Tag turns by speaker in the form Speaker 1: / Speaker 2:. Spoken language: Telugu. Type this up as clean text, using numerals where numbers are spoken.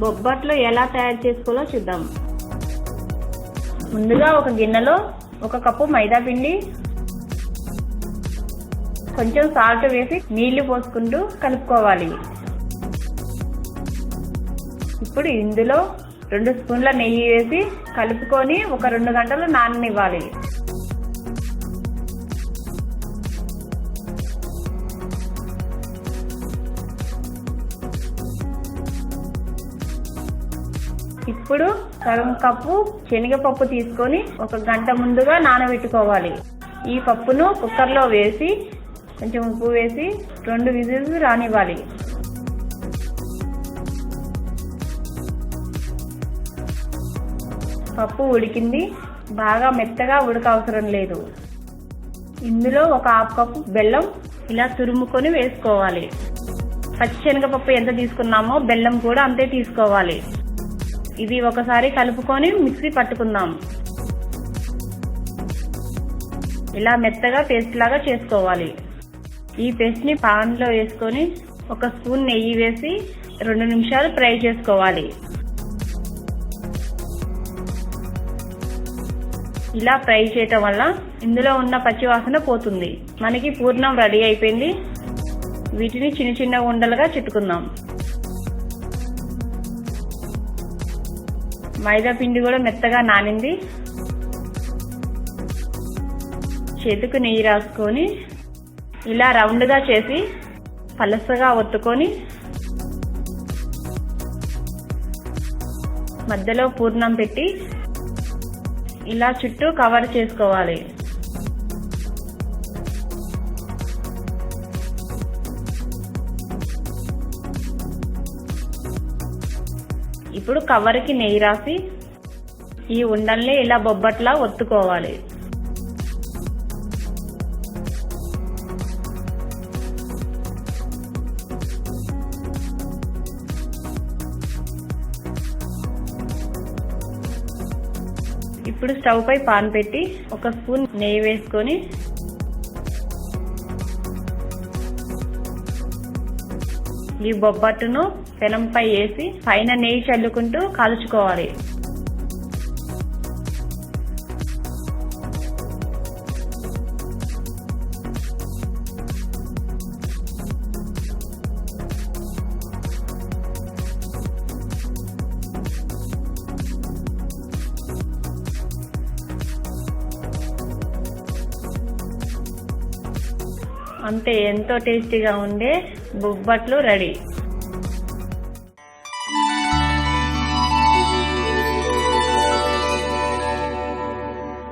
Speaker 1: బొబ్బట్లు ఎలా తయారు చేసుకోవాలో చూద్దాం. ముందుగా ఒక గిన్నెలో 1 కప్పు మైదా పిండి, కొంచెం సాల్ట్ వేసి నీళ్లు పోసుకుంటూ కలుపుకోవాలి. ఇప్పుడు ఇందులో 2 స్పూన్ల నెయ్యి వేసి కలుపుకొని ఒక 2 గంటలు నాననివ్వాలి. ఇప్పుడు సగం కప్పు శనగపప్పు తీసుకొని 1 గంట ముందుగా నానబెట్టుకోవాలి. ఈ పప్పును కుక్కర్లో వేసి కొంచెం ఉప్పు వేసి 2 విజిల్స్ రానివ్వాలి. పప్పు ఉడికింది, బాగా మెత్తగా ఉడకవసరం లేదు. ఇందులో 1/2 కప్పు బెల్లం ఇలా తురుముకొని వేసుకోవాలి. పచ్చిశనగపప్పు ఎంత తీసుకున్నామో బెల్లం కూడా అంతే తీసుకోవాలి. ఇది ఒకసారి కలుపుకొని మిక్సీ పట్టుకుందాం. ఇలా మెత్తగా పేస్ట్ లాగా చేసుకోవాలి. ఈ పేస్ట్ ని పాన్ లో వేసుకొని 1 స్పూన్ నెయ్యి వేసి 2 నిమిషాలు ఫ్రై చేసుకోవాలి. ఇలా ఫ్రై చేయటం వల్ల ఇందులో ఉన్న పచ్చివాసన పోతుంది. మనకి పూర్ణం రెడీ అయిపోయింది. వీటిని చిన్న చిన్న ఉండలుగా చుట్టుకుందాం. మైదా పిండి కూడా మెత్తగా నానింది. చేతికి నెయ్యి రాసుకొని ఇలా రౌండ్గా చేసి పలసగా ఒత్తుకొని మధ్యలో పూర్ణం పెట్టి ఇలా చుట్టూ కవర్ చేసుకోవాలి. ఇప్పుడు కవర్కి నెయ్యి రాసి ఈ ఉండల్ని ఇలా బొబ్బట్లా ఒత్తుకోవాలి. ఇప్పుడు స్టవ్ పై పాన్ పెట్టి 1 స్పూన్ నెయ్యి వేసుకొని ఈ బొబ్బట్టును పెనంపై వేసి పైన నెయ్యి చల్లుకుంటూ కాల్చుకోవాలి. అంతే, ఎంతో టేస్టీగా ఉండే బొబ్బట్లు రెడీ.